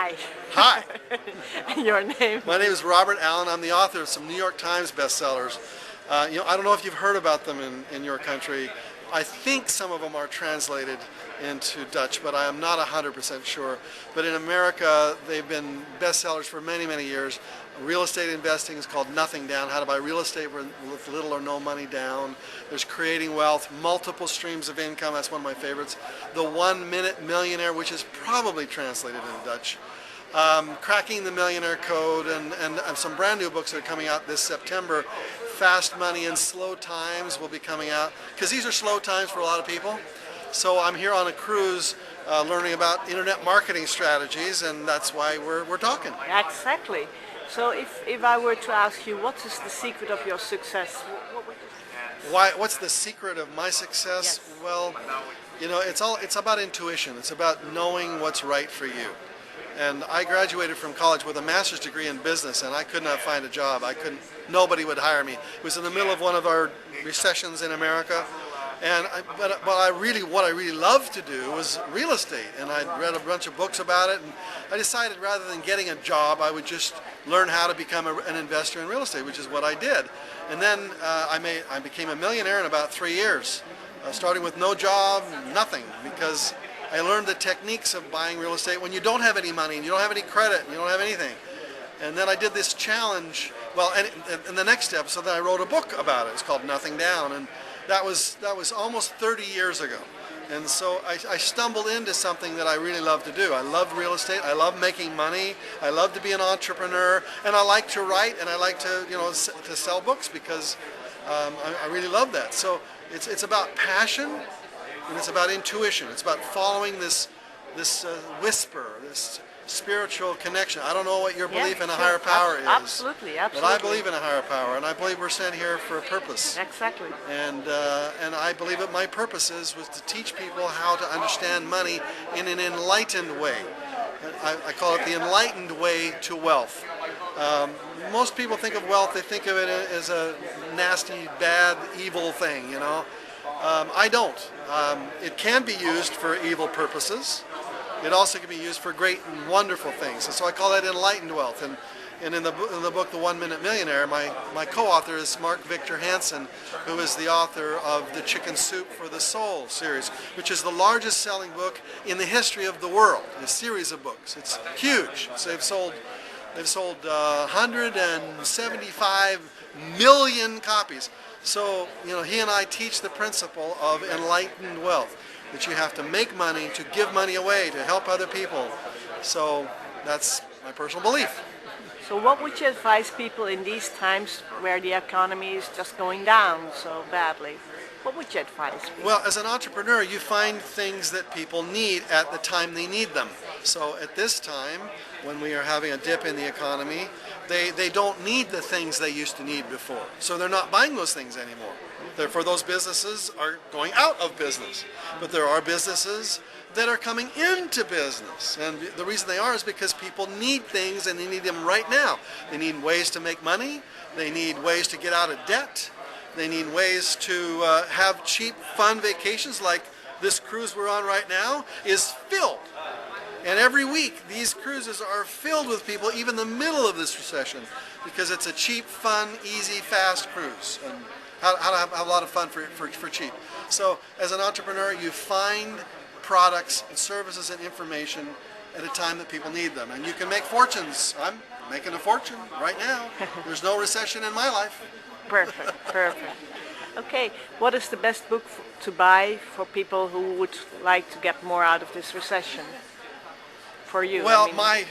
Hi. Hi. Your name? My name is Robert Allen. I'm the author of some New York Times bestsellers. I don't know if you've heard about them in your country. I think some of them are translated into Dutch, but I am not 100% sure. But in America, they've been bestsellers for many, many years. Real estate investing is called Nothing Down, how to buy real estate with little or no money down. There's Creating Wealth, multiple streams of income, that's one of my favorites. The 1 Minute Millionaire, which is probably translated into Dutch. Cracking the Millionaire Code, and some brand new books that are coming out this September. Fast Money and Slow Times will be coming out, because these are slow times for a lot of people. So I'm here on a cruise learning about internet marketing strategies, and that's why we're talking. Exactly. So if I were to ask you, what is the secret of your success? What would you say? What's the secret of my success? Yes. Well, it's about intuition. It's about knowing what's right for you. And I graduated from college with a master's degree in business, and I could not find a job. Nobody would hire me. It was in the middle of one of our recessions in America, and what I really loved to do was real estate, and I read a bunch of books about it, and I decided rather than getting a job, I would just learn how to become an investor in real estate, which is what I did. And then I became a millionaire in about 3 years, starting with no job, nothing, because I learned the techniques of buying real estate when you don't have any money and you don't have any credit and you don't have anything. And then I did this challenge. Well, and the next step, so then I wrote a book about it. It's called Nothing Down, and that was almost 30 years ago. And so I stumbled into something that I really love to do. I love real estate. I love making money. I love to be an entrepreneur, and I like to write, and I like to to sell books because I really love that. So it's about passion. And it's about intuition. It's about following this whisper, this spiritual connection. I don't know what your belief in a higher power is. Absolutely. But I believe in a higher power, and I believe we're sent here for a purpose. Exactly. And I believe that my purpose was to teach people how to understand money in an enlightened way. I call it the enlightened way to wealth. Most people think of wealth, they think of it as a nasty, bad, evil thing, I don't. It can be used for evil purposes. It also can be used for great and wonderful things. And so I call that enlightened wealth. And in the book, The 1 Minute Millionaire, my co-author is Mark Victor Hansen, who is the author of the Chicken Soup for the Soul series, which is the largest selling book in the history of the world, a series of books. It's huge. So they've sold 175 million copies. So, he and I teach the principle of enlightened wealth, that you have to make money, to give money away, to help other people. So that's my personal belief. So what would you advise people in these times where the economy is just going down so badly? What would you advise people? Well, as an entrepreneur, you find things that people need at the time they need them. So at this time, when we are having a dip in the economy, they don't need the things they used to need before. So they're not buying those things anymore. Therefore, those businesses are going out of business. But there are businesses that are coming into business. And the reason they are is because people need things, and they need them right now. They need ways to make money. They need ways to get out of debt. They need ways to have cheap, fun vacations, like this cruise we're on right now is filled. And every week, these cruises are filled with people, even in the middle of this recession, because it's a cheap, fun, easy, fast cruise. And how to have a lot of fun for cheap. So as an entrepreneur, you find products and services and information at a time that people need them. And you can make fortunes. I'm making a fortune right now. There's no recession in my life. Perfect, perfect. Okay, what is the best book to buy for people who would like to get more out of this recession? For you? Well, my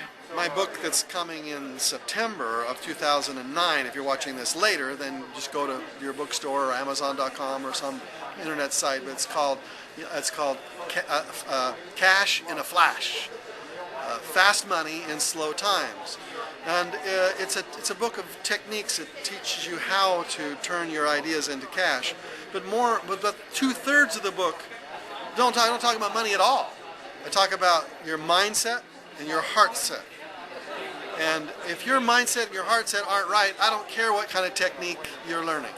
book that's coming in September of 2009, if you're watching this later, then just go to your bookstore or Amazon.com or some internet site, but it's called Cash in a Flash. Fast Money in Slow Times. And it's a book of techniques that teaches you how to turn your ideas into cash. But 2/3 of the book don't talk about money at all. I talk about your mindset and your heart set. And if your mindset and your heart set aren't right, I don't care what kind of technique you're learning.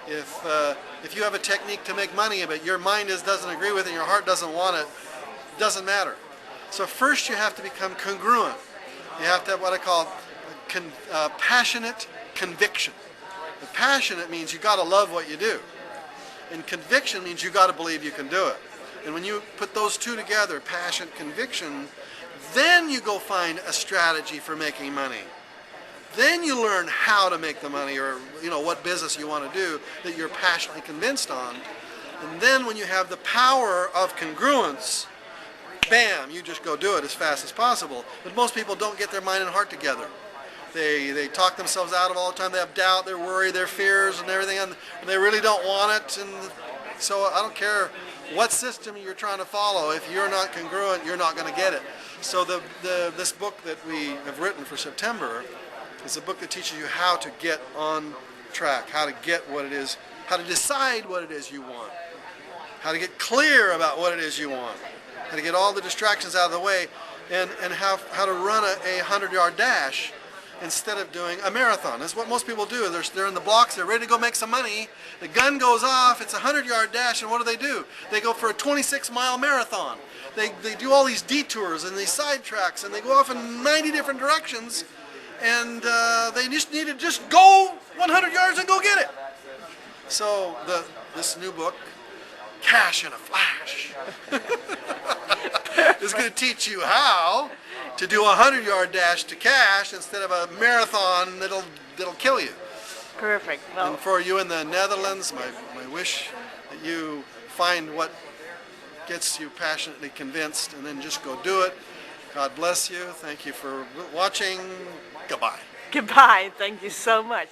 If you have a technique to make money, but your mind doesn't agree with it and your heart doesn't want it, it doesn't matter. So first you have to become congruent. You have to have what I call passionate conviction. The passionate means you got to love what you do, and conviction means you got to believe you can do it. And when you put those two together, passion, conviction, then you go find a strategy for making money. Then you learn how to make the money, or what business you want to do that you're passionately convinced on. And then when you have the power of congruence, bam, you just go do it as fast as possible. But most people don't get their mind and heart together. They talk themselves out of all the time. They have doubt, their worry, their fears, and everything, and they really don't want it. And so I don't care what system you're trying to follow. If you're not congruent, you're not going to get it. So this book that we have written for September is a book that teaches you how to get on track, how to get what it is, how to decide what it is you want, how to get clear about what it is you want, how to get all the distractions out of the way, and how to run a 100-yard dash instead of doing a marathon. That's what most people do. They're in the blocks, they're ready to go make some money, the gun goes off, it's a 100-yard dash, and what do? They go for a 26-mile marathon. They do all these detours and these side tracks, and they go off in 90 different directions, and they just need to just go 100 yards and go get it. So this new book, Cash in a Flash, is going to teach you how to do a 100-yard dash to cash instead of a marathon that'll kill you. Perfect. Well, and for you in the Netherlands, my wish that you find what gets you passionately convinced and then just go do it. God bless you. Thank you for watching. Goodbye. Goodbye. Thank you so much.